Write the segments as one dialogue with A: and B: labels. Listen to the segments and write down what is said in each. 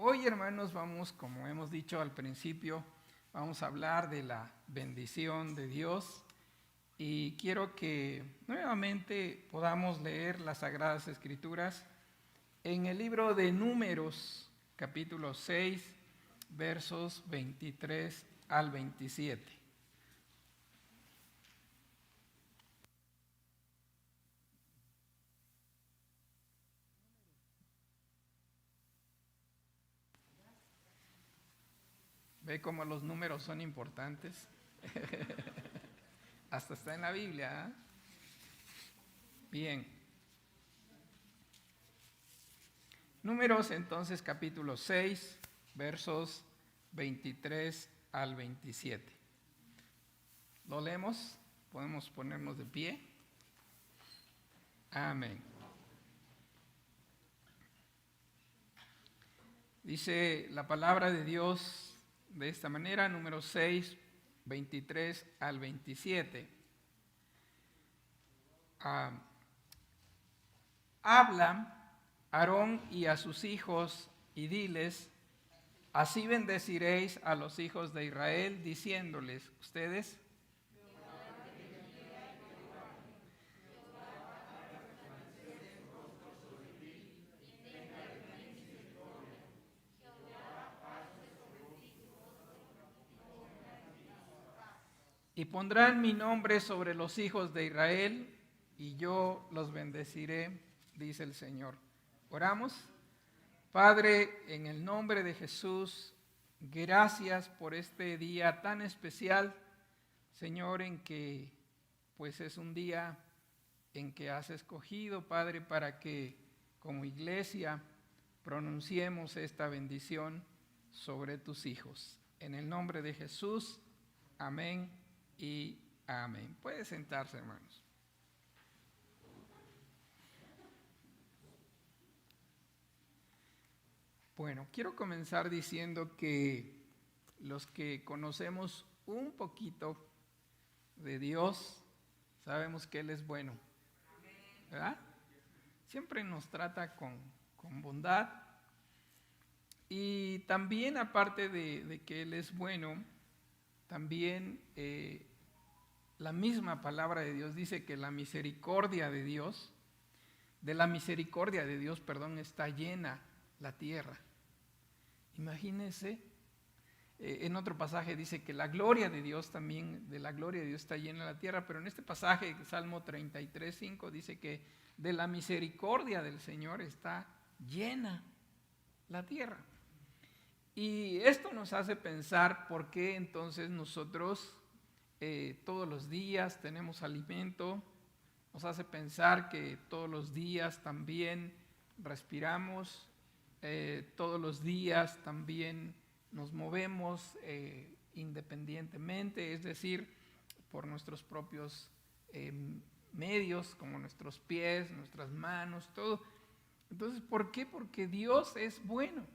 A: Hoy, hermanos, vamos, como hemos dicho al principio, vamos a hablar de la bendición de Dios y quiero que nuevamente podamos leer las Sagradas Escrituras en el libro de Números, capítulo 6, versos 23 al 27. ¿Ve cómo los números son importantes? Hasta está en la Biblia, ¿eh? Bien. Números entonces capítulo 6, versos 23 al 27. ¿Lo leemos? ¿Podemos ponernos de pie? Amén. Dice la palabra de Dios de esta manera, número 6, 23 al 27. Habla Aarón y a sus hijos y diles: así bendeciréis a los hijos de Israel, diciéndoles, ustedes y pondrán mi nombre sobre los hijos de Israel, y yo los bendeciré, dice el Señor. Oramos. Padre, en el nombre de Jesús, gracias por este día tan especial, Señor, en que pues es un día en que has escogido, Padre, para que como iglesia pronunciemos esta bendición sobre tus hijos. En el nombre de Jesús, amén y amén. Puede sentarse, hermanos. Bueno, quiero comenzar diciendo que los que conocemos un poquito de Dios, sabemos que Él es bueno, ¿verdad? Siempre nos trata con bondad, y también aparte de que Él es bueno, también la misma palabra de Dios dice que la misericordia de Dios, está llena la tierra. Imagínense, en otro pasaje dice que la gloria de Dios también, de la gloria de Dios está llena la tierra, pero en este pasaje, Salmo 33:5, dice que de la misericordia del Señor está llena la tierra. Y esto nos hace pensar por qué entonces nosotros todos los días tenemos alimento, nos hace pensar que todos los días también respiramos, todos los días también nos movemos independientemente, es decir, por nuestros propios medios, como nuestros pies, nuestras manos, todo. Entonces, ¿por qué? Porque Dios es bueno.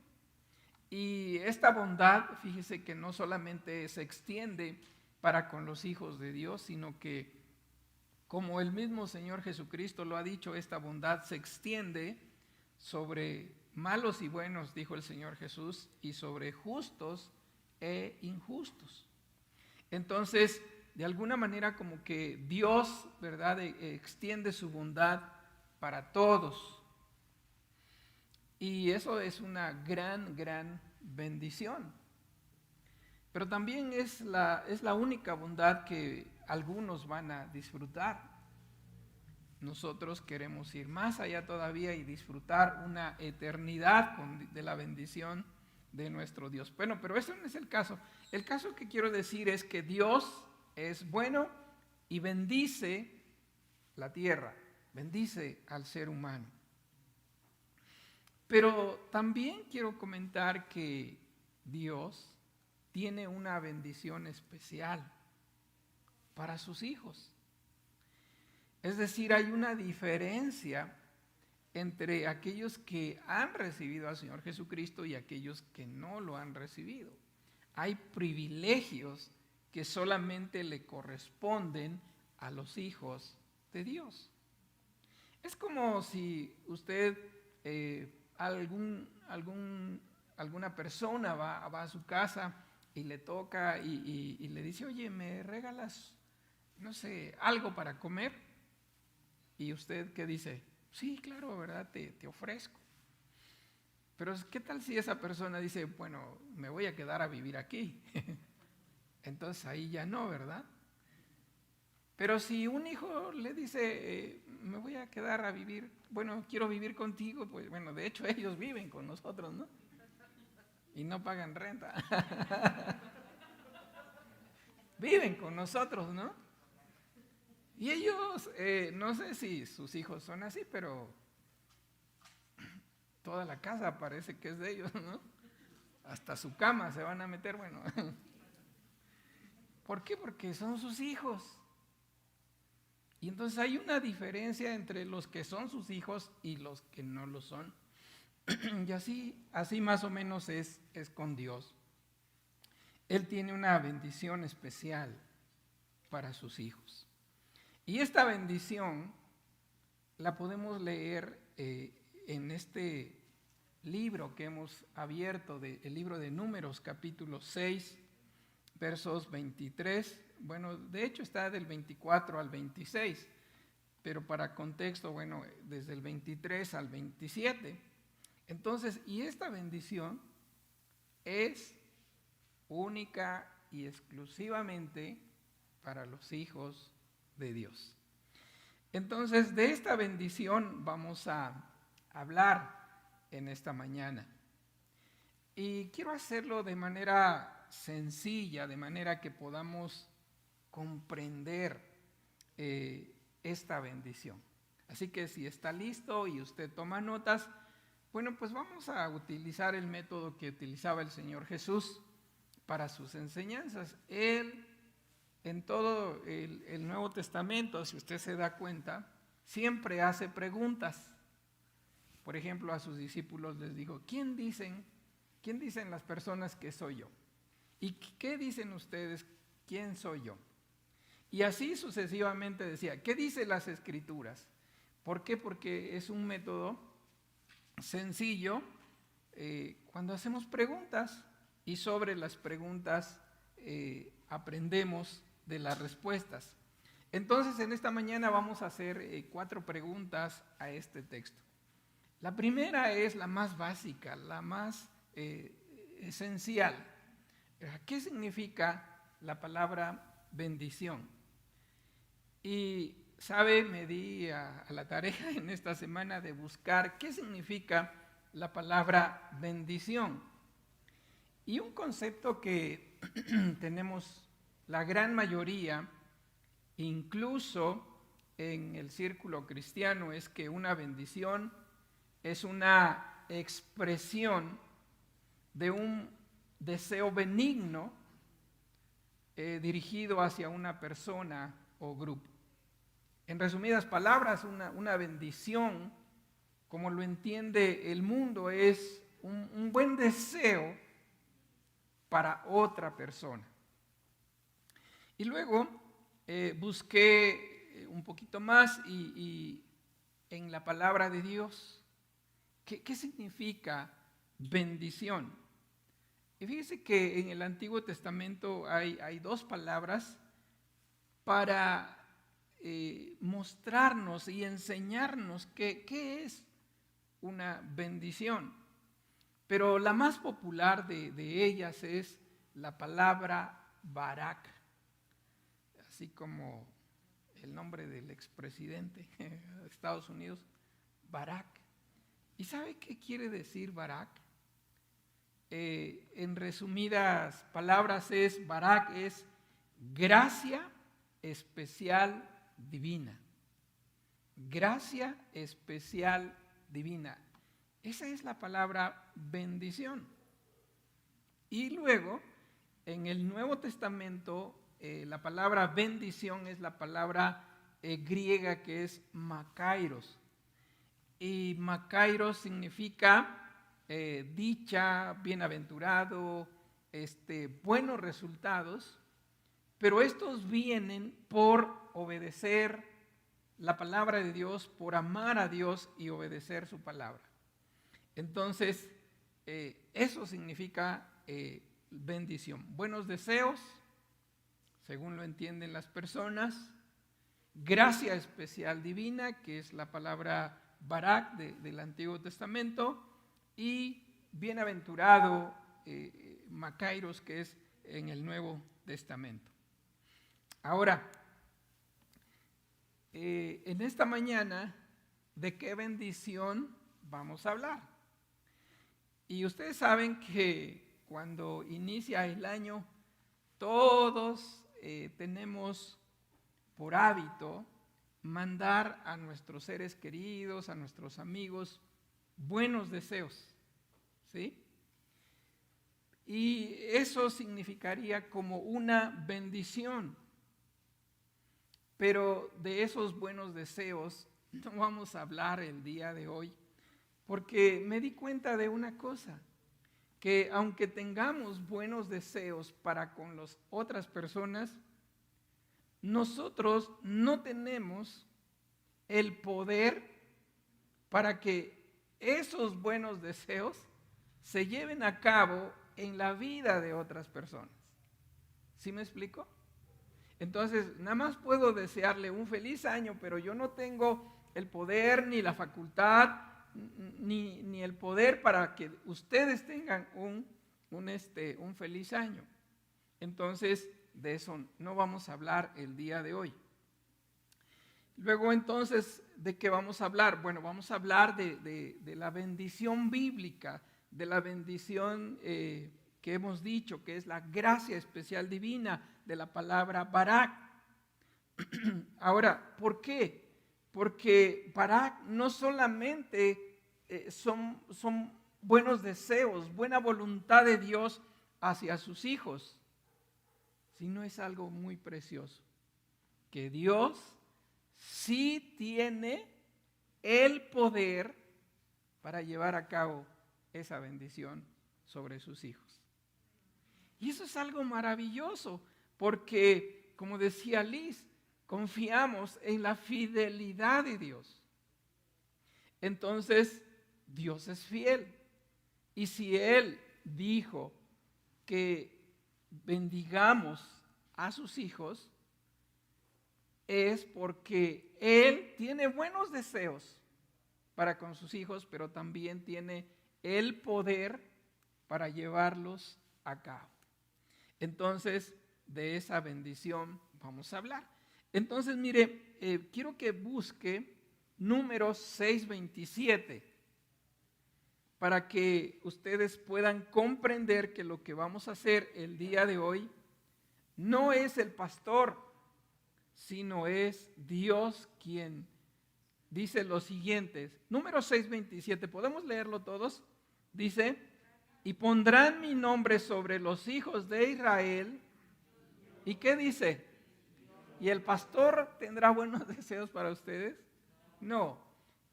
A: Y esta bondad, fíjese que no solamente se extiende para con los hijos de Dios, sino que, como el mismo Señor Jesucristo lo ha dicho, esta bondad se extiende sobre malos y buenos, dijo el Señor Jesús, y sobre justos e injustos. Entonces, de alguna manera como que Dios, ¿verdad?, extiende su bondad para todos. Y eso es una gran, gran bendición. Pero también es la única bondad que algunos van a disfrutar. Nosotros queremos ir más allá todavía y disfrutar una eternidad de la bendición de nuestro Dios. Bueno, pero eso no es el caso. El caso que quiero decir es que Dios es bueno y bendice la tierra, bendice al ser humano. Pero también quiero comentar que Dios tiene una bendición especial para sus hijos. Es decir, hay una diferencia entre aquellos que han recibido al Señor Jesucristo y aquellos que no lo han recibido. Hay privilegios que solamente le corresponden a los hijos de Dios. Es como si usted algún alguna persona va a su casa y le toca y le dice, oye, ¿me regalas, no sé, algo para comer? Y usted, ¿qué dice? Sí, claro, ¿verdad? Te ofrezco. Pero ¿qué tal si esa persona dice, bueno, me voy a quedar a vivir aquí? Entonces ahí ya no, ¿verdad? Pero si un hijo le dice, me voy a quedar a vivir, bueno, quiero vivir contigo, pues bueno, de hecho ellos viven con nosotros, ¿no? Y no pagan renta. Viven con nosotros, ¿no? Y ellos, no sé si sus hijos son así, pero toda la casa parece que es de ellos, ¿no? Hasta su cama se van a meter, bueno. ¿Por qué? Porque son sus hijos. Y entonces hay una diferencia entre los que son sus hijos y los que no lo son. Y así más o menos es con Dios. Él tiene una bendición especial para sus hijos. Y esta bendición la podemos leer en este libro que hemos abierto, el libro de Números, capítulo 6, versos 23. Bueno, de hecho está del 24 al 26, pero para contexto, bueno, desde el 23 al 27. Entonces, y esta bendición es única y exclusivamente para los hijos de Dios. Entonces, de esta bendición vamos a hablar en esta mañana. Y quiero hacerlo de manera sencilla, de manera que podamos comprender esta bendición. Así que si está listo y usted toma notas, bueno, pues vamos a utilizar el método que utilizaba el Señor Jesús para sus enseñanzas. Él, en todo el Nuevo Testamento, si usted se da cuenta, siempre hace preguntas. Por ejemplo, a sus discípulos les dijo, ¿quién dicen las personas que soy yo? ¿Y qué dicen ustedes? ¿Quién soy yo? Y así sucesivamente decía, ¿qué dicen las Escrituras? ¿Por qué? Porque es un método sencillo cuando hacemos preguntas y sobre las preguntas aprendemos de las respuestas. Entonces, en esta mañana vamos a hacer 4 preguntas a este texto. La primera es la más básica, la más esencial. ¿Qué significa la palabra bendición? Y, ¿sabe? Me di a la tarea en esta semana de buscar qué significa la palabra bendición. Y un concepto que tenemos la gran mayoría, incluso en el círculo cristiano, es que una bendición es una expresión de un deseo benigno dirigido hacia una persona o grupo. En resumidas palabras, una bendición, como lo entiende el mundo, es un buen deseo para otra persona. Y luego busqué un poquito más y en la palabra de Dios, ¿qué significa bendición? Y fíjese que en el Antiguo Testamento hay 2 palabras para mostrarnos y enseñarnos qué es una bendición. Pero la más popular de ellas es la palabra Barak, así como el nombre del expresidente de Estados Unidos, Barak. ¿Y sabe qué quiere decir Barak? En resumidas palabras Barak es gracia especial divina. Gracia especial divina. Esa es la palabra bendición. Y luego, en el Nuevo Testamento, la palabra bendición es la palabra griega que es makairos. Y makairos significa dicha, bienaventurado, buenos resultados, pero estos vienen por obedecer la palabra de Dios, por amar a Dios y obedecer su palabra. Entonces, Eso significa bendición. Buenos deseos, según lo entienden las personas. Gracia especial divina, que es la palabra barak del Antiguo Testamento. Y bienaventurado, Makairos, que es en el Nuevo Testamento. Ahora, en esta mañana, ¿de qué bendición vamos a hablar? Y ustedes saben que cuando inicia el año, todos tenemos por hábito mandar a nuestros seres queridos, a nuestros amigos, buenos deseos, ¿sí? Y eso significaría como una bendición. Pero de esos buenos deseos no vamos a hablar el día de hoy, porque me di cuenta de una cosa, que aunque tengamos buenos deseos para con las otras personas, nosotros no tenemos el poder para que esos buenos deseos se lleven a cabo en la vida de otras personas. ¿Sí me explico? Entonces, nada más puedo desearle un feliz año, pero yo no tengo el poder ni la facultad ni el poder para que ustedes tengan un feliz año. Entonces, de eso no vamos a hablar el día de hoy. Luego, entonces, ¿de qué vamos a hablar? Bueno, vamos a hablar de la bendición bíblica, de la bendición que hemos dicho, que es la gracia especial divina de la palabra barak. Ahora, ¿por qué? Porque barak no solamente son buenos deseos, buena voluntad de Dios hacia sus hijos, sino es algo muy precioso, que Dios sí tiene el poder para llevar a cabo esa bendición sobre sus hijos. Y eso es algo maravilloso, porque, como decía Liz, confiamos en la fidelidad de Dios. Entonces, Dios es fiel. Y si Él dijo que bendigamos a sus hijos, es porque Él tiene buenos deseos para con sus hijos, pero también tiene el poder para llevarlos a cabo. Entonces, de esa bendición vamos a hablar. Entonces, mire, quiero que busque Números 6:27 para que ustedes puedan comprender que lo que vamos a hacer el día de hoy no es el pastor, sino es Dios quien dice lo siguiente. Números 6:27, ¿podemos leerlo todos? Dice: y pondrán mi nombre sobre los hijos de Israel. ¿Y qué dice? ¿Y el pastor tendrá buenos deseos para ustedes? No.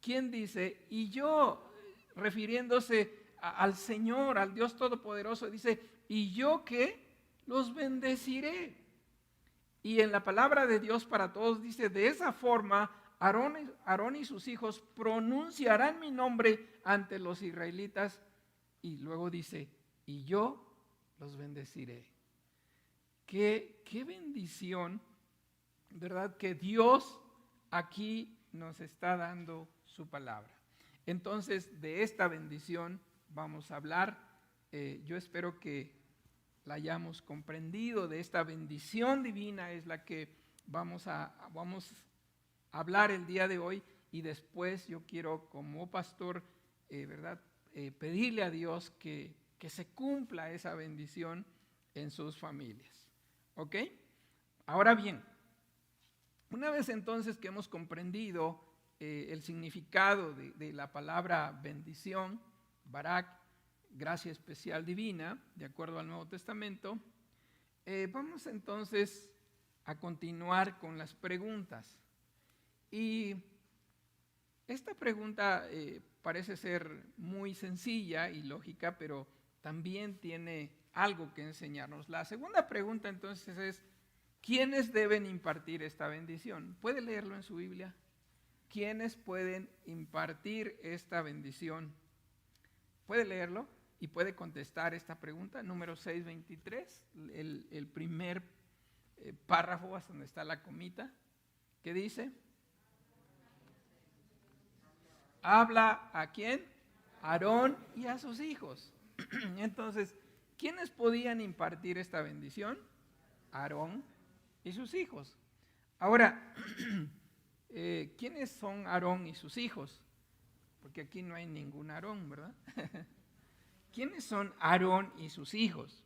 A: ¿Quién dice? Y yo, refiriéndose al Señor, al Dios Todopoderoso, dice: ¿y yo qué? Los bendeciré. Y en la palabra de Dios para todos dice: de esa forma Aarón y sus hijos pronunciarán mi nombre ante los israelitas. Y luego dice: y yo los bendeciré. Qué bendición, ¿verdad? Que Dios aquí nos está dando su palabra. Entonces, de esta bendición vamos a hablar. Yo espero que la hayamos comprendido. De esta bendición divina es la que vamos a hablar el día de hoy. Y después yo quiero, como pastor, ¿verdad? Pedirle a Dios que se cumpla esa bendición en sus familias. ¿Ok? Ahora bien, una vez entonces que hemos comprendido el significado de la palabra bendición, barak, gracia especial divina, de acuerdo al Nuevo Testamento, vamos entonces a continuar con las preguntas. Y esta pregunta parece ser muy sencilla y lógica, pero también tiene algo que enseñarnos. La segunda pregunta entonces es: ¿quiénes deben impartir esta bendición? ¿Puede leerlo en su Biblia? ¿Quiénes pueden impartir esta bendición? ¿Puede leerlo? y puede contestar esta pregunta, número 623, el primer párrafo hasta donde está la comita, ¿qué dice? Habla ¿a quién? A Aarón y a sus hijos. Entonces, ¿quiénes podían impartir esta bendición? Aarón y sus hijos. Ahora, ¿quiénes son Aarón y sus hijos? Porque aquí no hay ningún Aarón, ¿verdad? ¿Quiénes son Aarón y sus hijos?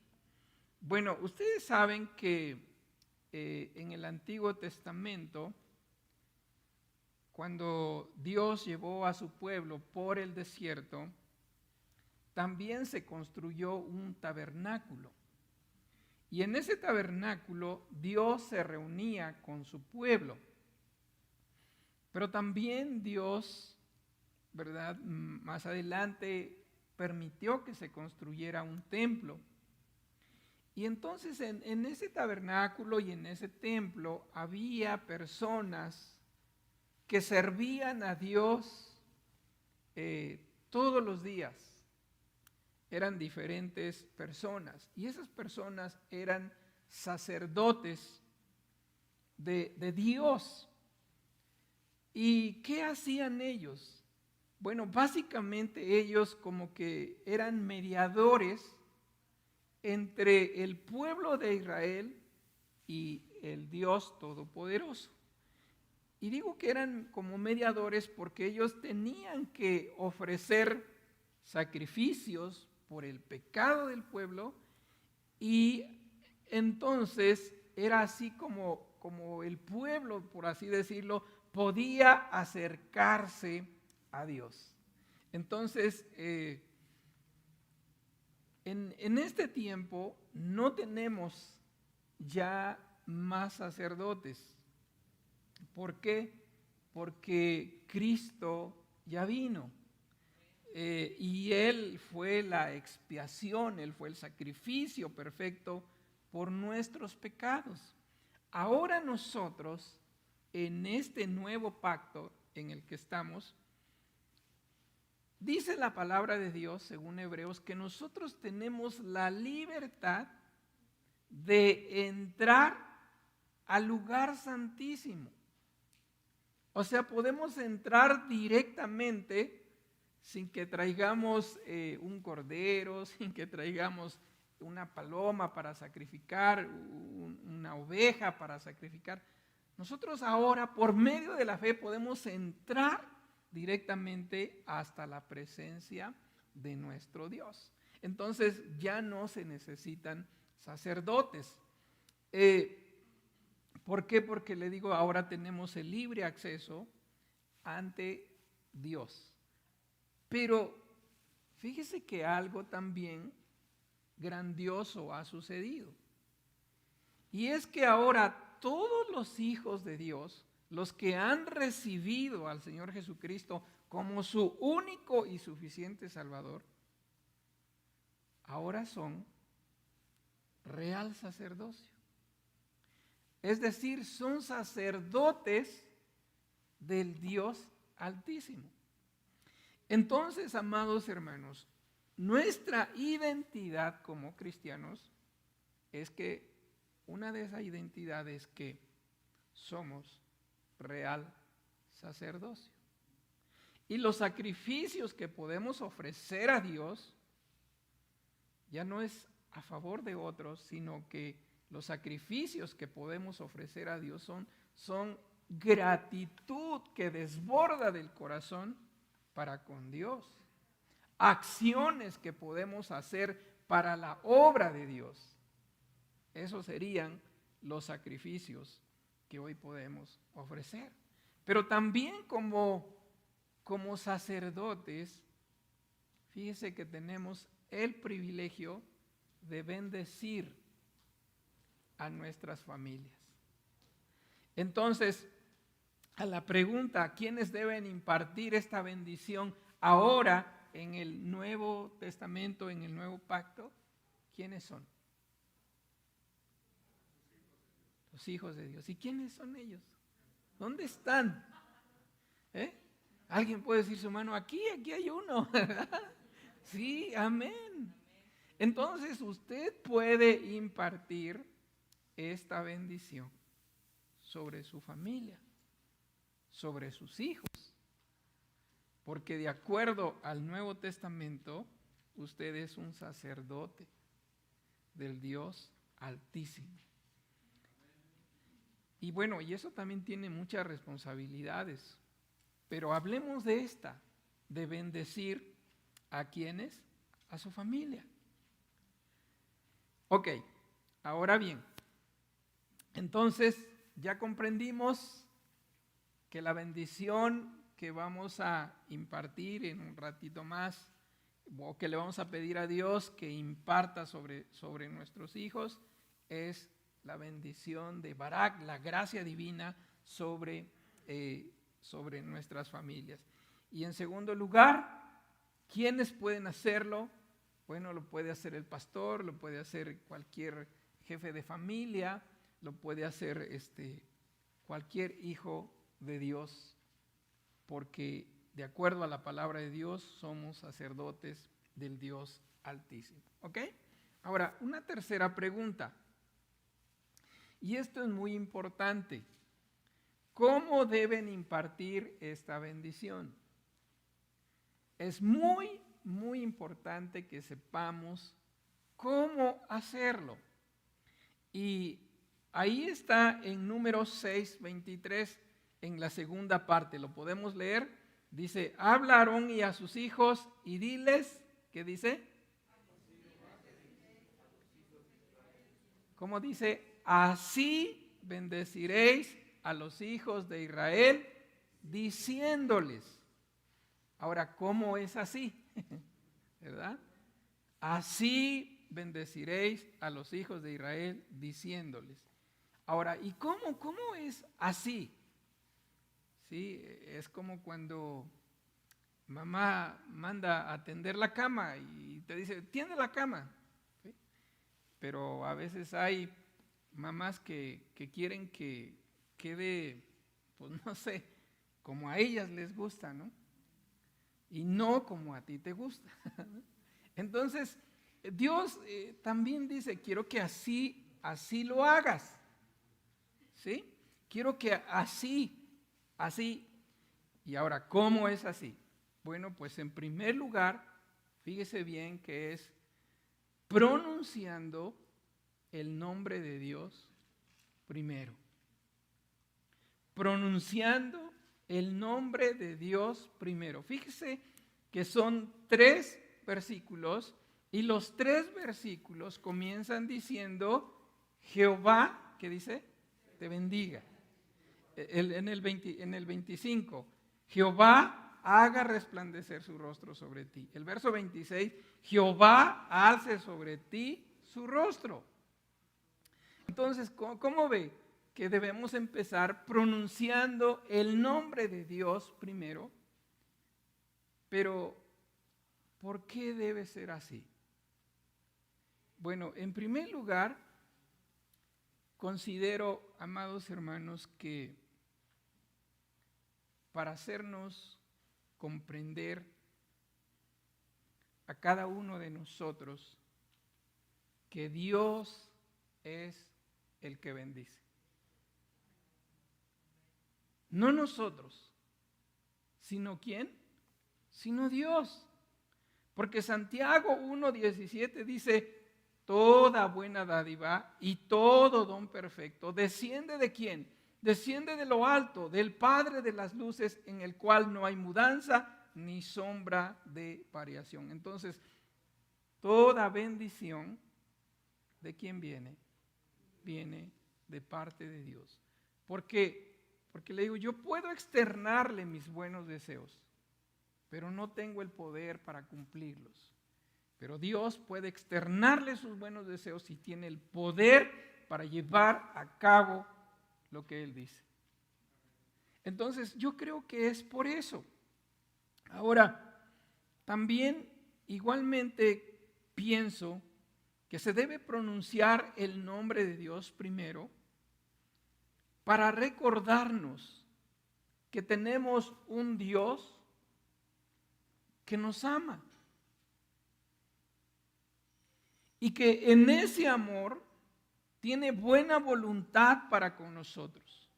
A: Bueno, ustedes saben que en el Antiguo Testamento, cuando Dios llevó a su pueblo por el desierto, también se construyó un tabernáculo. Y en ese tabernáculo Dios se reunía con su pueblo. Pero también Dios, ¿verdad?, más adelante permitió que se construyera un templo. Y entonces en ese tabernáculo y en ese templo había personas que servían a Dios todos los días. Eran diferentes personas y esas personas eran sacerdotes de Dios. ¿Y qué hacían ellos? Bueno, básicamente ellos como que eran mediadores entre el pueblo de Israel y el Dios Todopoderoso. Y digo que eran como mediadores porque ellos tenían que ofrecer sacrificios por el pecado del pueblo, y entonces era así como el pueblo, por así decirlo, podía acercarse a Dios. Entonces, en este tiempo no tenemos ya más sacerdotes. ¿Por qué? Porque Cristo ya vino. Y Él fue la expiación, Él fue el sacrificio perfecto por nuestros pecados. Ahora nosotros, en este nuevo pacto en el que estamos, dice la palabra de Dios, según Hebreos, que nosotros tenemos la libertad de entrar al lugar santísimo. O sea, podemos entrar directamente sin que traigamos un cordero, sin que traigamos una paloma para sacrificar, una oveja para sacrificar. Nosotros ahora, por medio de la fe, podemos entrar directamente hasta la presencia de nuestro Dios. Entonces ya no se necesitan sacerdotes. ¿Por qué? Porque le digo, ahora tenemos el libre acceso ante Dios. Pero fíjese que algo también grandioso ha sucedido. Y es que ahora todos los hijos de Dios, los que han recibido al Señor Jesucristo como su único y suficiente Salvador, ahora son real sacerdocio. Es decir, son sacerdotes del Dios Altísimo. Entonces, amados hermanos, nuestra identidad como cristianos es que una de esas identidades es que somos real sacerdocio. Y los sacrificios que podemos ofrecer a Dios ya no es a favor de otros, sino que los sacrificios que podemos ofrecer a Dios son gratitud que desborda del corazón para con Dios. Acciones que podemos hacer para la obra de Dios. Esos serían los sacrificios que hoy podemos ofrecer. Pero también como sacerdotes, fíjese que tenemos el privilegio de bendecir a nuestras familias. Entonces, a la pregunta, ¿quiénes deben impartir esta bendición ahora en el Nuevo Testamento, en el Nuevo Pacto? ¿Quiénes son? Los hijos de Dios. ¿Y quiénes son ellos? ¿Dónde están? ¿Alguien puede decir su mano, aquí hay uno, ¿verdad? Sí, amén. Entonces usted puede impartir esta bendición sobre su familia, sobre sus hijos, porque de acuerdo al Nuevo Testamento, usted es un sacerdote del Dios Altísimo. Y bueno, y eso también tiene muchas responsabilidades, pero hablemos de esta, de bendecir a quienes, a su familia. Ok, ahora bien, entonces ya comprendimos que la bendición que vamos a impartir en un ratito más, o que le vamos a pedir a Dios que imparta sobre nuestros hijos, es la bendición de Barak, la gracia divina sobre nuestras familias. Y en segundo lugar, ¿quiénes pueden hacerlo? Bueno, lo puede hacer el pastor, lo puede hacer cualquier jefe de familia, lo puede hacer cualquier hijo de Dios, porque de acuerdo a la palabra de Dios somos sacerdotes del Dios Altísimo. ¿Ok? Ahora, una tercera pregunta, y esto es muy importante. ¿Cómo deben impartir esta bendición? Es muy, muy importante que sepamos cómo hacerlo. Y ahí está en Números 6:23, en la segunda parte, lo podemos leer. Dice, habla a Aarón y a sus hijos y diles, ¿qué dice? ¿Cómo dice? Así bendeciréis a los hijos de Israel, diciéndoles. Ahora, ¿cómo es así? ¿Verdad? Así bendeciréis a los hijos de Israel, diciéndoles. Ahora, ¿y cómo es así? Sí, es como cuando mamá manda a tender la cama y te dice, tiende la cama. ¿Sí? Pero a veces hay mamás que quieren que quede, pues no sé, como a ellas les gusta, ¿no? Y no como a ti te gusta. Entonces, Dios también dice, quiero que así lo hagas. ¿Sí? Quiero que así. Y ahora, ¿cómo es así? Bueno, pues en primer lugar, fíjese bien que es pronunciando el nombre de Dios primero. Pronunciando el nombre de Dios primero. Fíjese que son 3 versículos y los 3 versículos comienzan diciendo, Jehová, ¿qué dice? Te bendiga. En el 25, Jehová haga resplandecer su rostro sobre ti. El verso 26, Jehová alce sobre ti su rostro. Entonces, ¿cómo ve? Que debemos empezar pronunciando el nombre de Dios primero. Pero, ¿por qué debe ser así? Bueno, en primer lugar, considero, amados hermanos, que para hacernos comprender a cada uno de nosotros que Dios es el que bendice. No nosotros, sino ¿quién? Sino Dios. Porque Santiago 1:17 dice, toda buena dádiva y todo don perfecto desciende ¿de quién? Desciende de lo alto, del Padre de las luces, en el cual no hay mudanza ni sombra de variación. Entonces, toda bendición, ¿de quién viene? Viene de parte de Dios. Porque le digo, yo puedo externarle mis buenos deseos, pero no tengo el poder para cumplirlos. Pero Dios puede externarle sus buenos deseos y tiene el poder para llevar a cabo lo que Él dice. Entonces, yo creo que es por eso. Ahora, también igualmente pienso que se debe pronunciar el nombre de Dios primero para recordarnos que tenemos un Dios que nos ama. y que en ese amor tiene buena voluntad para con nosotros.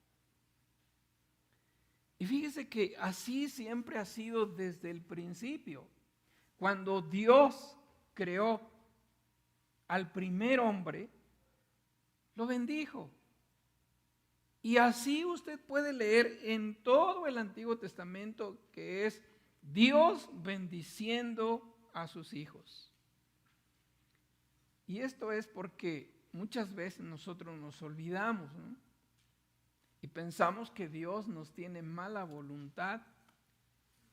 A: Y fíjese que así siempre ha sido desde el principio. Cuando Dios creó al primer hombre, lo bendijo. Y así usted puede leer en todo el Antiguo Testamento que es Dios bendiciendo a sus hijos. Y esto es porque muchas veces nosotros nos olvidamos, ¿no? Y pensamos que Dios nos tiene mala voluntad,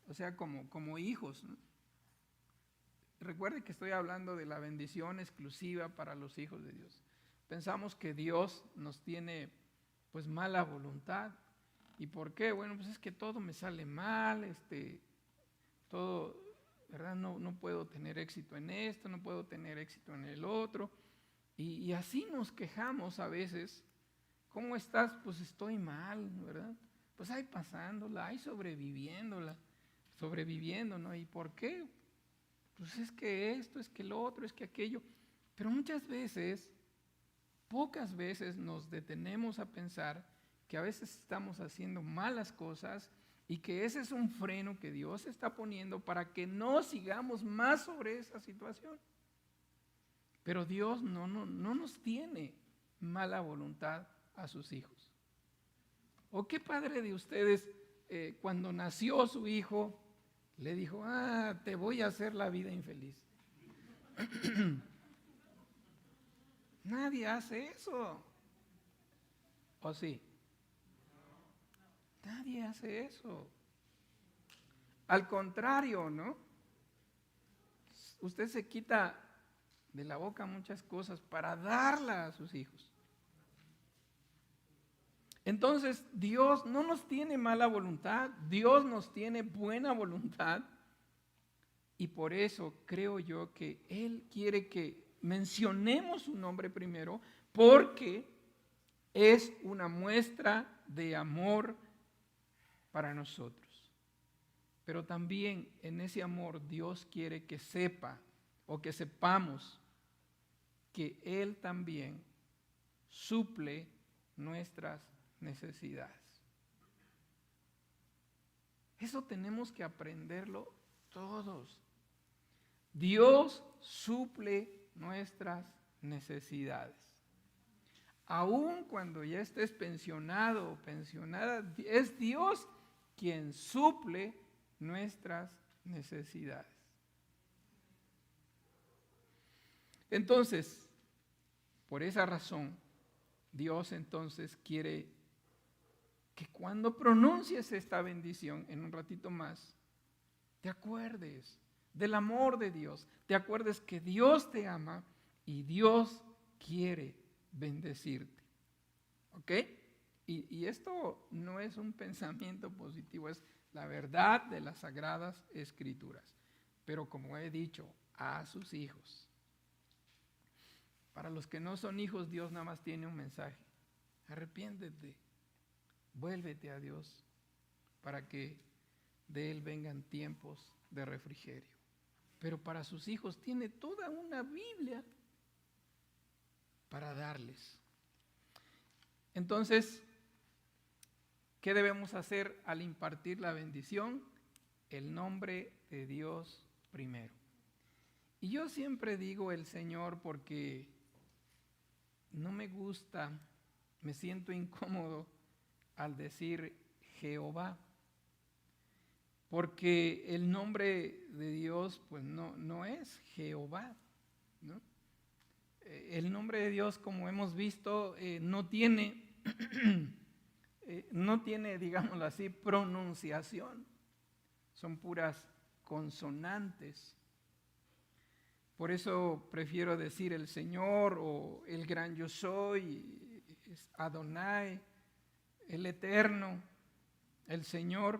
A: o sea, como hijos, ¿no? Recuerde que estoy hablando de la bendición exclusiva para los hijos de Dios. Pensamos que Dios nos tiene pues mala voluntad. ¿Y por qué? Bueno, pues es que todo me sale mal, todo, ¿verdad? No puedo tener éxito en esto, no puedo tener éxito en el otro. Y así nos quejamos a veces. ¿Cómo estás? Pues estoy mal, ¿verdad? Pues ahí pasándola, ahí sobreviviendo, ¿no? ¿Y por qué? Pues es que esto, es que lo otro, es que aquello. Pero muchas veces, pocas veces nos detenemos a pensar que a veces estamos haciendo malas cosas y que ese es un freno que Dios está poniendo para que no sigamos más sobre esa situación. Pero Dios no nos tiene mala voluntad a sus hijos. ¿O qué padre de ustedes cuando nació su hijo le dijo, te voy a hacer la vida infeliz? Nadie hace eso. ¿O sí? Nadie hace eso. Al contrario, ¿no? Usted se quita de la boca muchas cosas para darla a sus hijos. Entonces, Dios no nos tiene mala voluntad, Dios nos tiene buena voluntad. Y por eso creo yo que Él quiere que mencionemos su nombre primero, porque es una muestra de amor para nosotros. Pero también en ese amor Dios quiere que sepa o que sepamos que Él también suple nuestras necesidades. Eso tenemos que aprenderlo todos. Dios suple nuestras necesidades. Aun cuando ya estés pensionado o pensionada, es Dios quien suple nuestras necesidades. Entonces, por esa razón, Dios entonces quiere que cuando pronuncies esta bendición en un ratito más, te acuerdes del amor de Dios, te acuerdes que Dios te ama y Dios quiere bendecirte. ¿Ok? Y esto no es un pensamiento positivo, es la verdad de las Sagradas Escrituras. Pero como he dicho, a sus hijos. Para los que no son hijos, Dios nada más tiene un mensaje. Arrepiéntete, vuélvete a Dios para que de Él vengan tiempos de refrigerio. Pero para sus hijos tiene toda una Biblia para darles. Entonces, ¿qué debemos hacer al impartir la bendición? El nombre de Dios primero. Y yo siempre digo el Señor porque no me gusta, me siento incómodo al decir Jehová. Porque el nombre de Dios pues no es Jehová, ¿no? El nombre de Dios, como hemos visto, no tiene, digámoslo así, pronunciación. Son puras consonantes. Por eso prefiero decir el Señor o el gran yo soy, es Adonai, el eterno, el Señor,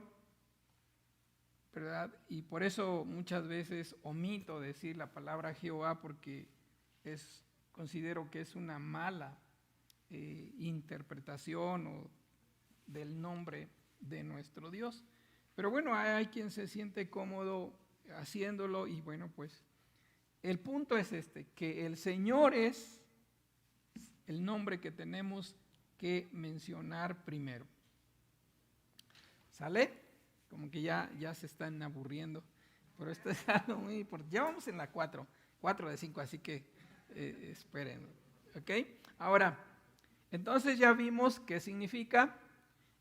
A: ¿verdad? Y por eso muchas veces omito decir la palabra Jehová porque considero que es una mala interpretación del nombre de nuestro Dios. Pero bueno, hay quien se siente cómodo haciéndolo y bueno, pues el punto es que el Señor es el nombre que tenemos que mencionar primero. ¿Sale? Como que ya se están aburriendo, pero esto es algo muy importante. Ya vamos en la 4 de 5, así que esperen. ¿Ok? Ahora, entonces ya vimos qué significa,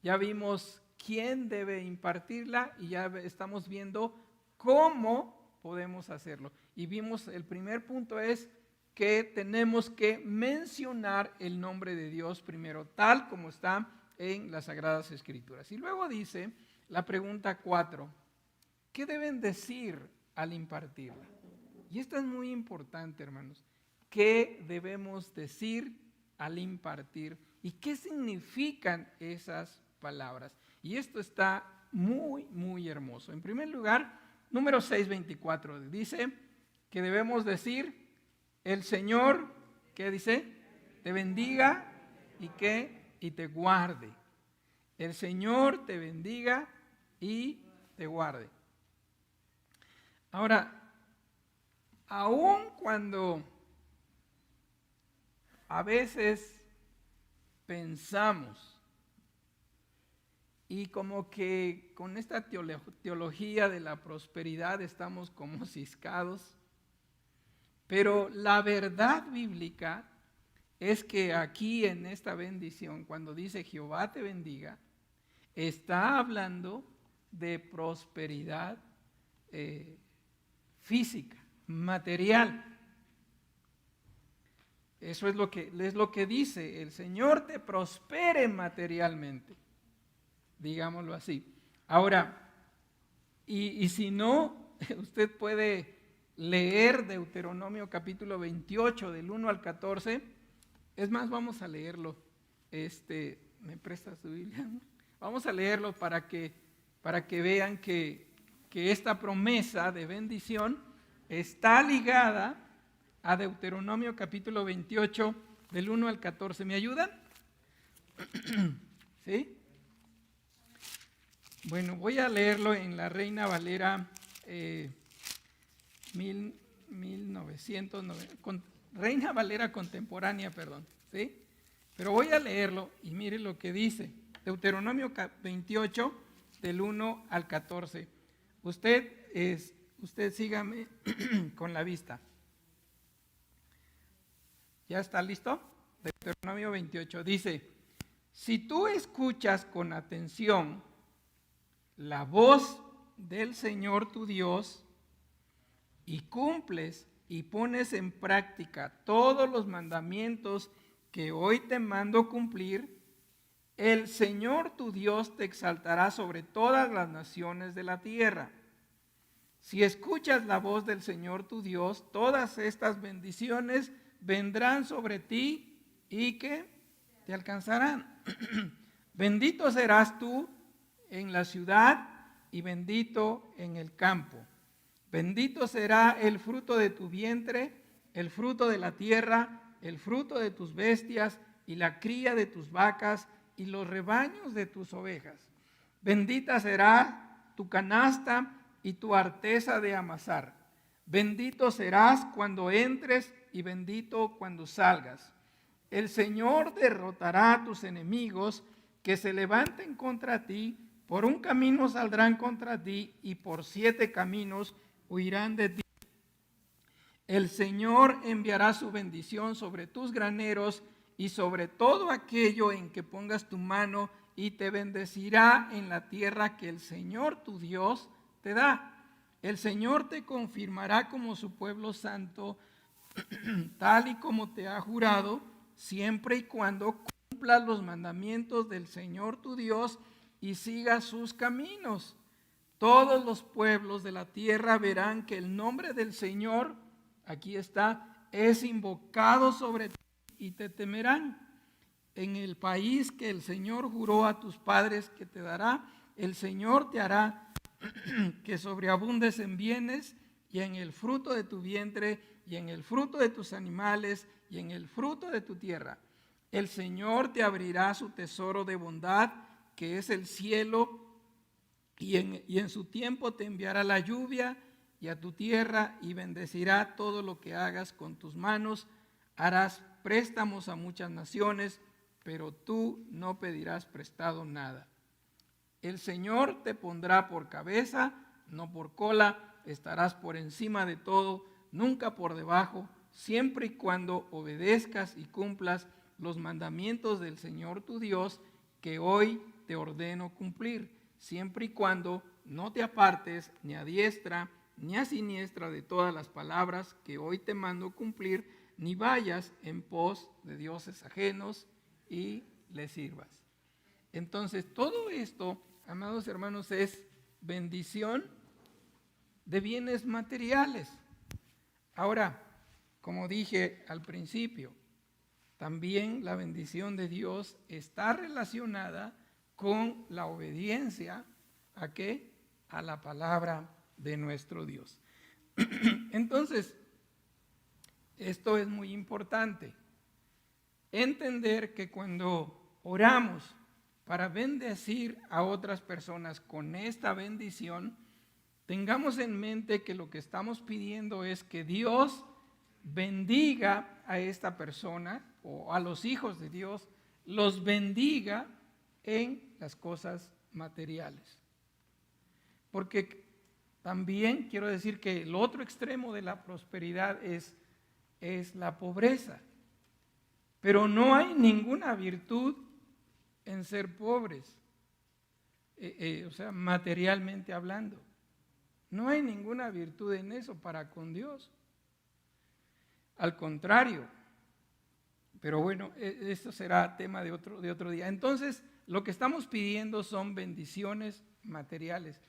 A: ya vimos quién debe impartirla y ya estamos viendo cómo podemos hacerlo. Y vimos, el primer punto es que tenemos que mencionar el nombre de Dios primero, tal como está en las Sagradas Escrituras. Y luego dice la pregunta 4, ¿qué deben decir al impartirla? Y esto es muy importante, hermanos. ¿Qué debemos decir al impartir? ¿Y qué significan esas palabras? Y esto está muy, muy hermoso. En primer lugar, número 6:24, dice que debemos decir, el Señor, ¿qué dice? Te bendiga y te guarde. El Señor te bendiga y te guarde. Ahora, aun cuando a veces pensamos y como que con esta teología de la prosperidad estamos como ciscados, pero la verdad bíblica es que aquí en esta bendición, cuando dice Jehová te bendiga, está hablando de prosperidad física, material. Eso es lo que dice, el Señor te prospere materialmente, digámoslo así. Ahora, y si no, usted puede leer Deuteronomio capítulo 28 del 1 al 14. Es más, vamos a leerlo. ¿Me prestas tu Biblia? Vamos a leerlo para que vean que esta promesa de bendición está ligada a Deuteronomio capítulo 28 del 1 al 14. ¿Me ayudan? ¿Sí? Bueno, voy a leerlo en la Reina Valera 1990, Reina Valera contemporánea, perdón, ¿sí? Pero voy a leerlo y mire lo que dice. Deuteronomio 28 del 1 al 14. Usted sígame con la vista. ¿Ya está listo? Deuteronomio 28 dice, si tú escuchas con atención la voz del Señor tu Dios y cumples y pones en práctica todos los mandamientos que hoy te mando cumplir, el Señor tu Dios te exaltará sobre todas las naciones de la tierra. Si escuchas la voz del Señor tu Dios, todas estas bendiciones vendrán sobre ti y que te alcanzarán. Bendito serás tú en la ciudad y bendito en el campo. Bendito será el fruto de tu vientre, el fruto de la tierra, el fruto de tus bestias y la cría de tus vacas y los rebaños de tus ovejas. Bendita será tu canasta y tu arteza de amasar. Bendito serás cuando entres y bendito cuando salgas. El Señor derrotará a tus enemigos que se levanten contra ti. Por un camino saldrán contra ti y por 7 caminos huirán de ti. El Señor enviará su bendición sobre tus graneros y sobre todo aquello en que pongas tu mano y te bendecirá en la tierra que el Señor tu Dios te da. El Señor te confirmará como su pueblo santo, tal y como te ha jurado, siempre y cuando cumplas los mandamientos del Señor tu Dios y sigas sus caminos. Todos los pueblos de la tierra verán que el nombre del Señor, aquí está, es invocado sobre ti y te temerán. En el país que el Señor juró a tus padres que te dará, el Señor te hará que sobreabundes en bienes y en el fruto de tu vientre y en el fruto de tus animales y en el fruto de tu tierra. El Señor te abrirá su tesoro de bondad, que es el cielo, y en su tiempo te enviará la lluvia y a tu tierra, y bendecirá todo lo que hagas con tus manos. Harás préstamos a muchas naciones, pero tú no pedirás prestado nada. El Señor te pondrá por cabeza, no por cola, estarás por encima de todo, nunca por debajo, siempre y cuando obedezcas y cumplas los mandamientos del Señor tu Dios, que hoy te ordeno cumplir, siempre y cuando no te apartes ni a diestra ni a siniestra de todas las palabras que hoy te mando cumplir, ni vayas en pos de dioses ajenos y les sirvas. Entonces, todo esto, amados hermanos, es bendición de bienes materiales. Ahora, como dije al principio, también la bendición de Dios está relacionada con la obediencia ¿a qué? A la palabra de nuestro Dios. Entonces, esto es muy importante. Entender que cuando oramos para bendecir a otras personas con esta bendición, tengamos en mente que lo que estamos pidiendo es que Dios bendiga a esta persona o a los hijos de Dios, los bendiga en las cosas materiales. Porque también quiero decir que el otro extremo de la prosperidad es la pobreza. Pero no hay ninguna virtud en ser pobres, o sea, materialmente hablando. No hay ninguna virtud en eso para con Dios. Al contrario. Pero bueno, esto será tema de otro día. Entonces, lo que estamos pidiendo son bendiciones materiales.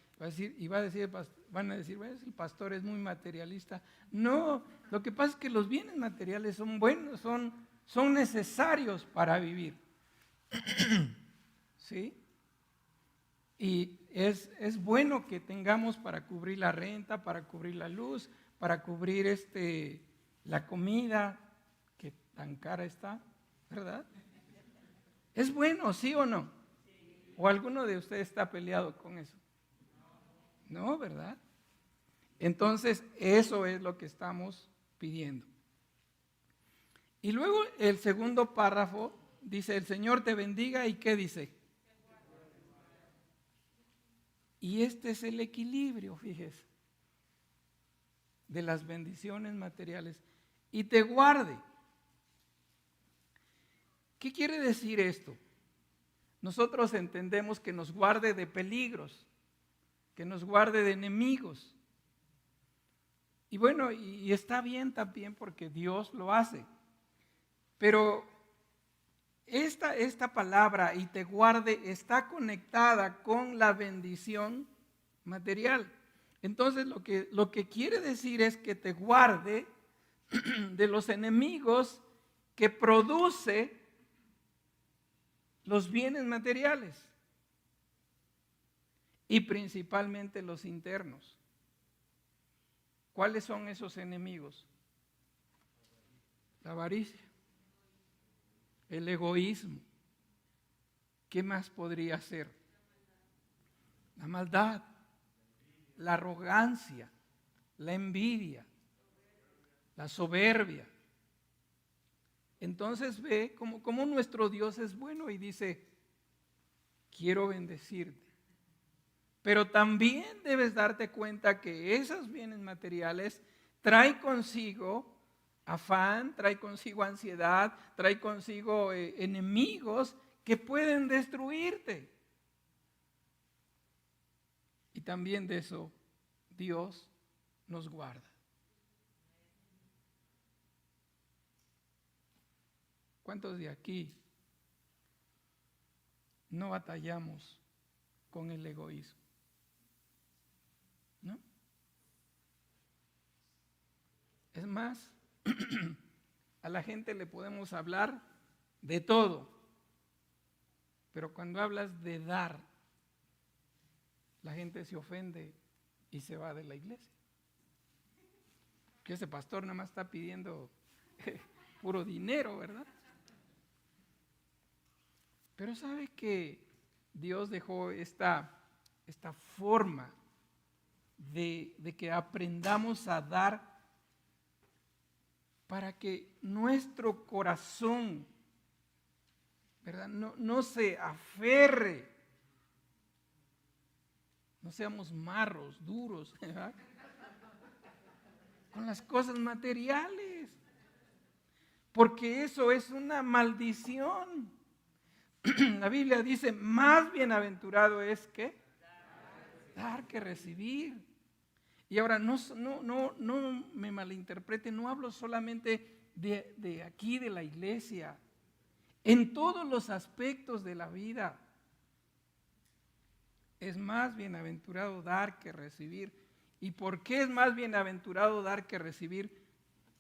A: Van a decir, el pastor es muy materialista. No, lo que pasa es que los bienes materiales son buenos, son necesarios para vivir. ¿Sí? Y es bueno que tengamos para cubrir la renta, para cubrir la luz, para cubrir la comida, que tan cara está, ¿verdad? ¿Es bueno, sí o no? ¿O alguno de ustedes está peleado con eso? No, ¿verdad? Entonces, eso es lo que estamos pidiendo. Y luego el segundo párrafo dice, el Señor te bendiga, ¿y qué dice? Y este es el equilibrio, fíjese, de las bendiciones materiales. Y te guarde. ¿Qué quiere decir esto? Nosotros entendemos que nos guarde de peligros, que nos guarde de enemigos. Y bueno, y está bien también porque Dios lo hace. Pero esta palabra, y te guarde, está conectada con la bendición material. Entonces lo que quiere decir es que te guarde de los enemigos que produce los bienes materiales y principalmente los internos. ¿Cuáles son esos enemigos? La avaricia, el egoísmo. ¿Qué más podría ser? La maldad, la arrogancia, la envidia, la soberbia. Entonces ve cómo nuestro Dios es bueno y dice, quiero bendecirte. Pero también debes darte cuenta que esos bienes materiales traen consigo afán, trae consigo ansiedad, trae consigo enemigos que pueden destruirte. Y también de eso Dios nos guarda. ¿Cuántos de aquí no batallamos con el egoísmo? ¿No? Es más, a la gente le podemos hablar de todo, pero cuando hablas de dar, la gente se ofende y se va de la iglesia. Que ese pastor nada más está pidiendo puro dinero, ¿verdad? Pero sabe que Dios dejó esta forma de que aprendamos a dar para que nuestro corazón, ¿verdad?, no se aferre, no seamos marros, duros, ¿verdad?, con las cosas materiales, porque eso es una maldición. La Biblia dice, más bienaventurado es que dar que recibir. Y ahora no me malinterpreten, no hablo solamente de aquí, de la iglesia, en todos los aspectos de la vida. Es más bienaventurado dar que recibir. ¿Y por qué es más bienaventurado dar que recibir?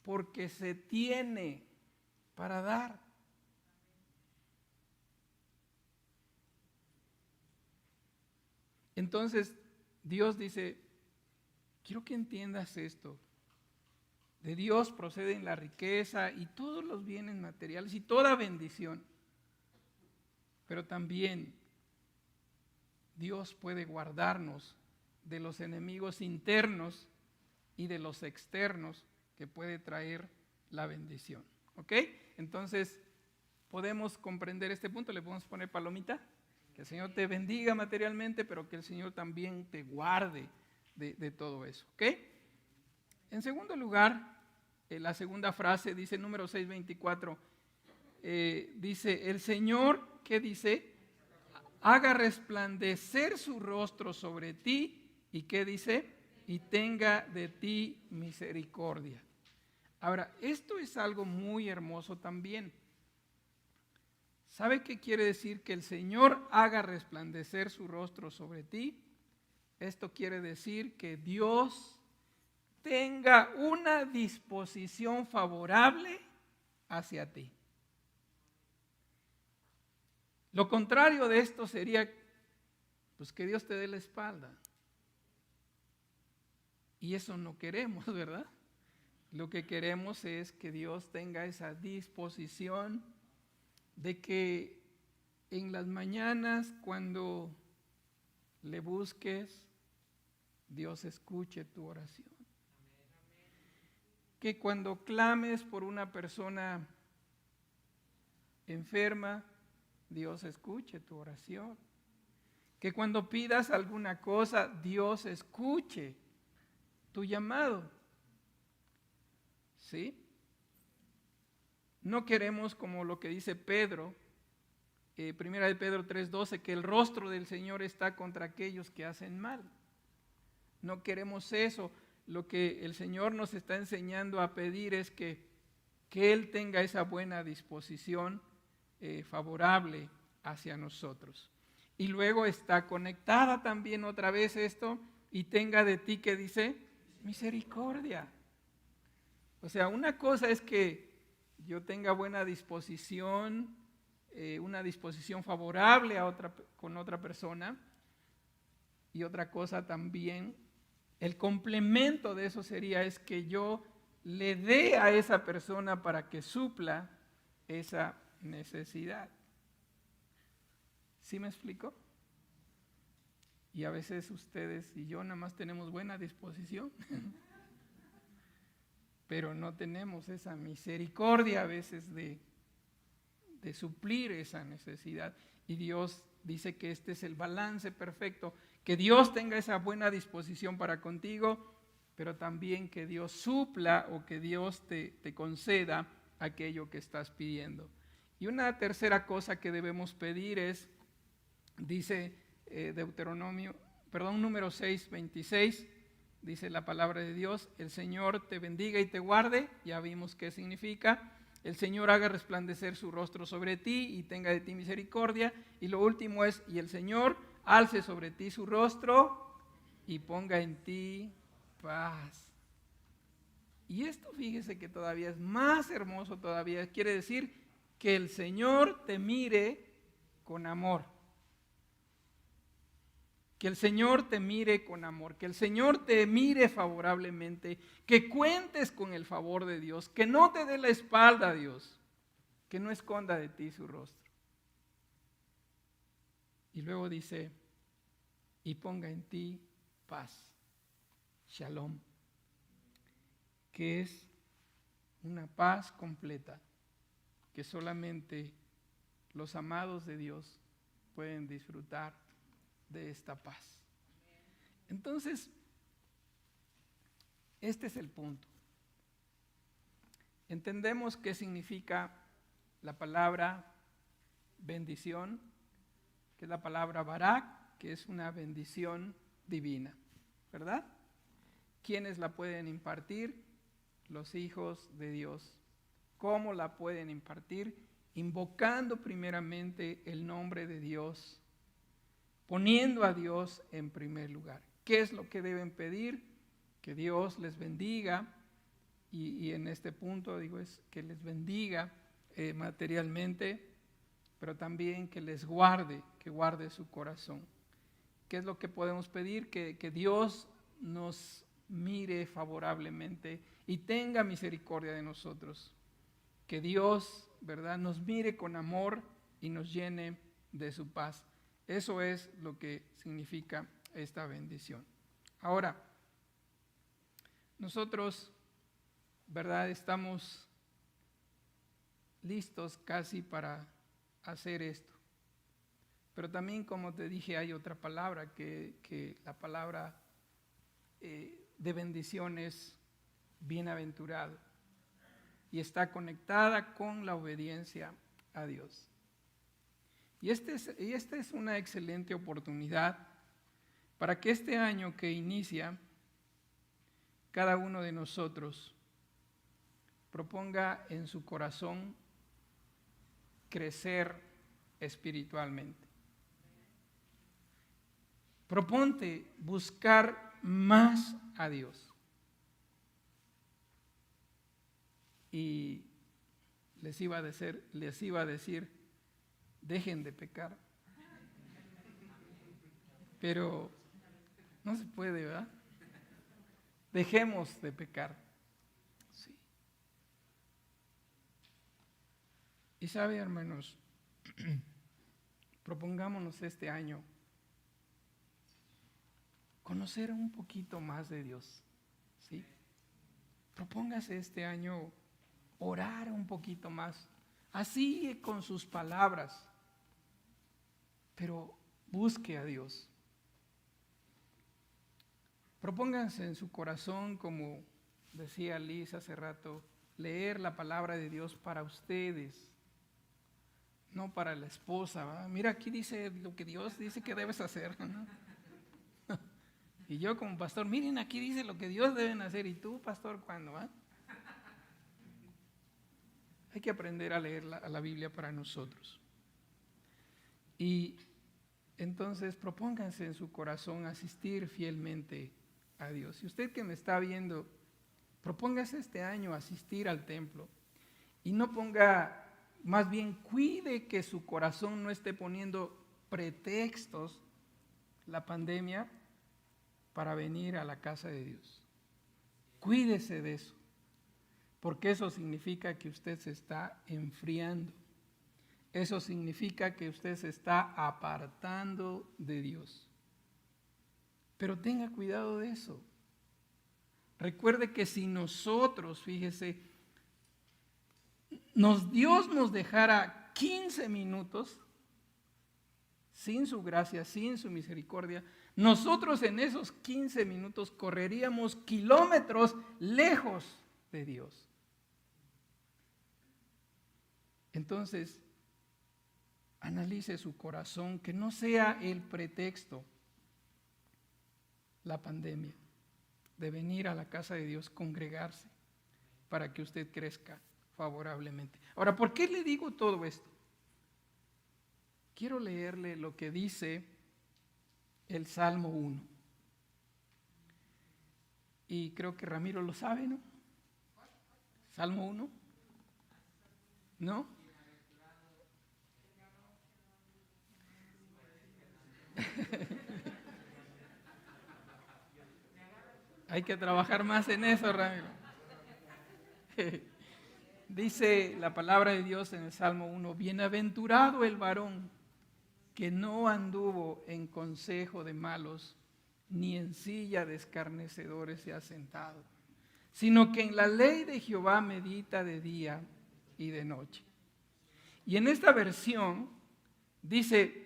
A: Porque se tiene para dar. Entonces, Dios dice, quiero que entiendas esto. De Dios proceden la riqueza y todos los bienes materiales y toda bendición. Pero también Dios puede guardarnos de los enemigos internos y de los externos que puede traer la bendición. ¿Ok? Entonces, podemos comprender este punto. Le podemos poner palomita. Que el Señor te bendiga materialmente, pero que el Señor también te guarde de todo eso. ¿Ok? En segundo lugar, la segunda frase dice, número 6:24, dice, el Señor, ¿qué dice? Haga resplandecer su rostro sobre ti, ¿y qué dice? Y tenga de ti misericordia. Ahora, esto es algo muy hermoso también. ¿Sabe qué quiere decir que el Señor haga resplandecer su rostro sobre ti? Esto quiere decir que Dios tenga una disposición favorable hacia ti. Lo contrario de esto sería, pues, que Dios te dé la espalda. Y eso no queremos, ¿verdad? Lo que queremos es que Dios tenga esa disposición de que en las mañanas cuando le busques, Dios escuche tu oración. Que cuando clames por una persona enferma, Dios escuche tu oración. Que cuando pidas alguna cosa, Dios escuche tu llamado. ¿Sí? No queremos, como lo que dice Pedro, primera de Pedro 3:12, que el rostro del Señor está contra aquellos que hacen mal. No queremos eso. Lo que el Señor nos está enseñando a pedir es que Él tenga esa buena disposición favorable hacia nosotros. Y luego está conectada también otra vez esto, y tenga de ti, ¿qué dice? Misericordia. O sea, una cosa es que yo tenga buena disposición, una disposición favorable con otra persona, y otra cosa también, el complemento de eso sería es que yo le dé a esa persona para que supla esa necesidad. ¿Sí me explico? Y a veces ustedes y yo nada más tenemos buena disposición, pero no tenemos esa misericordia a veces de suplir esa necesidad. Y Dios dice que este es el balance perfecto, que Dios tenga esa buena disposición para contigo, pero también que Dios supla o que Dios te conceda aquello que estás pidiendo. Y una tercera cosa que debemos pedir es, dice número 6:26, dice la palabra de Dios, el Señor te bendiga y te guarde, ya vimos qué significa, el Señor haga resplandecer su rostro sobre ti y tenga de ti misericordia, y lo último es, y el Señor alce sobre ti su rostro y ponga en ti paz. Y esto, fíjese que todavía es más hermoso todavía, quiere decir que el Señor te mire con amor. Que el Señor te mire con amor, que el Señor te mire favorablemente, que cuentes con el favor de Dios, que no te dé la espalda a Dios, que no esconda de ti su rostro. Y luego dice, y ponga en ti paz. shalom, que es una paz completa, que solamente los amados de Dios pueden disfrutar de esta paz. Entonces, este es el punto. Entendemos qué significa la palabra bendición, que es la palabra barak, que es una bendición divina, ¿verdad? ¿Quiénes la pueden impartir? Los hijos de Dios. ¿Cómo la pueden impartir? Invocando primeramente el nombre de Dios, poniendo a Dios en primer lugar. ¿Qué es lo que deben pedir? Que Dios les bendiga, y en este punto digo es que les bendiga materialmente, pero también que les guarde, que guarde su corazón. ¿Qué es lo que podemos pedir? Que Dios nos mire favorablemente y tenga misericordia de nosotros. Que Dios, ¿verdad?, nos mire con amor y nos llene de su paz. Eso es lo que significa esta bendición. Ahora, nosotros, ¿verdad?, estamos listos casi para hacer esto. Pero también, como te dije, hay otra palabra, que la palabra de bendición es bienaventurado, y está conectada con la obediencia a Dios. Y esta es una excelente oportunidad para que este año que inicia, cada uno de nosotros proponga en su corazón crecer espiritualmente. Proponte buscar más a Dios. Y les iba a decir, dejen de pecar. Pero no se puede, ¿verdad? Dejemos de pecar. Sí. Y sabe, hermanos, propongámonos este año conocer un poquito más de Dios. ¿Sí? Propóngase este año orar un poquito más, así con sus palabras, pero busque a Dios. Propónganse en su corazón, como decía Liz hace rato, leer la palabra de Dios para ustedes, no para la esposa, ¿verdad? Mira, aquí dice lo que Dios dice que debes hacer, ¿no? Y yo como pastor, miren, aquí dice lo que Dios deben hacer, y tú, pastor, ¿cuándo? ¿Va? Hay que aprender a leer la Biblia para nosotros. Y entonces propónganse en su corazón asistir fielmente a Dios. Si usted que me está viendo, propóngase este año asistir al templo, y no ponga, más bien cuide que su corazón no esté poniendo pretextos, la pandemia, para venir a la casa de Dios. Cuídese de eso, porque eso significa que usted se está enfriando. Eso significa que usted se está apartando de Dios. Pero tenga cuidado de eso. Recuerde que si nosotros, fíjese, Dios nos dejara 15 minutos sin su gracia, sin su misericordia, nosotros en esos 15 minutos correríamos kilómetros lejos de Dios. Entonces, analice su corazón, que no sea el pretexto, la pandemia, de venir a la casa de Dios, congregarse, para que usted crezca favorablemente. Ahora, ¿por qué le digo todo esto? Quiero leerle lo que dice el Salmo 1. Y creo que Ramiro lo sabe, ¿no? Salmo 1. ¿No? Hay que trabajar más en eso, Ramiro. Dice la palabra de Dios en el Salmo 1, bienaventurado el varón que no anduvo en consejo de malos, ni en silla de escarnecedores se ha sentado, sino que en la ley de Jehová medita de día y de noche. Y en esta versión dice: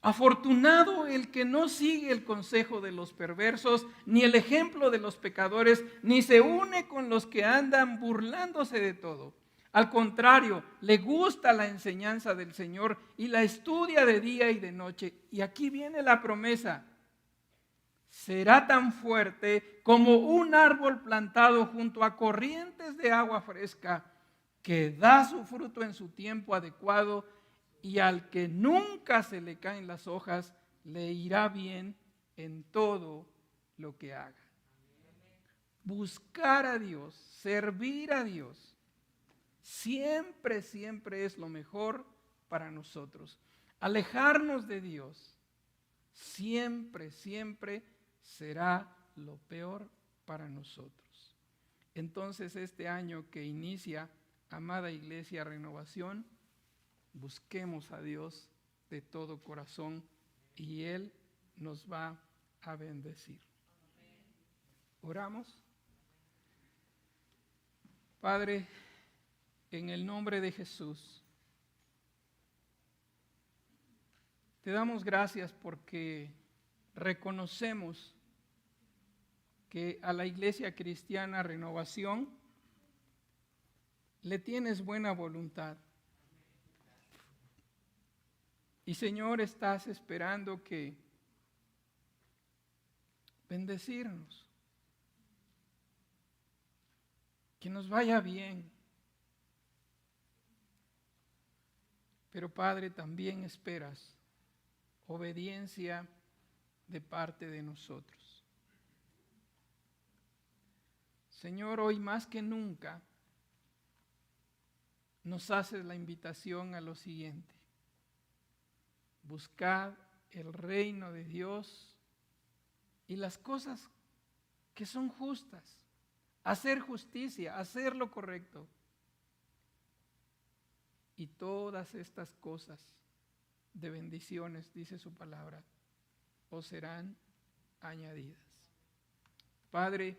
A: afortunado el que no sigue el consejo de los perversos, ni el ejemplo de los pecadores, ni se une con los que andan burlándose de todo. Al contrario, le gusta la enseñanza del Señor y la estudia de día y de noche. Y aquí viene la promesa: será tan fuerte como un árbol plantado junto a corrientes de agua fresca, que da su fruto en su tiempo adecuado, y al que nunca se le caen las hojas, le irá bien en todo lo que haga. Buscar a Dios, servir a Dios, siempre, siempre es lo mejor para nosotros. Alejarnos de Dios, siempre, siempre será lo peor para nosotros. Entonces, este año que inicia, amada Iglesia Renovación, busquemos a Dios de todo corazón y Él nos va a bendecir. Oramos. Padre, en el nombre de Jesús, te damos gracias porque reconocemos que a la Iglesia Cristiana Renovación le tienes buena voluntad. Y Señor, estás esperando que bendecirnos, que nos vaya bien. Pero Padre, también esperas obediencia de parte de nosotros. Señor, hoy más que nunca nos haces la invitación a lo siguiente: buscad el reino de Dios y las cosas que son justas, hacer justicia, hacer lo correcto. Y todas estas cosas de bendiciones, dice su palabra, os serán añadidas. Padre,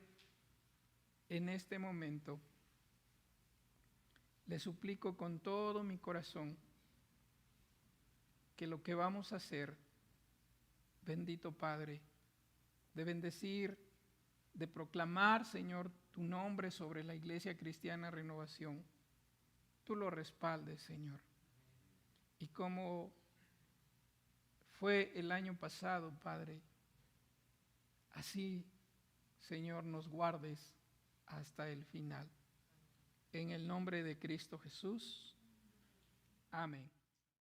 A: en este momento le suplico con todo mi corazón que lo que vamos a hacer, bendito Padre, de bendecir, de proclamar, Señor, tu nombre sobre la Iglesia Cristiana Renovación, tú lo respaldes, Señor. Y como fue el año pasado, Padre, así, Señor, nos guardes hasta el final. En el nombre de Cristo Jesús. Amén.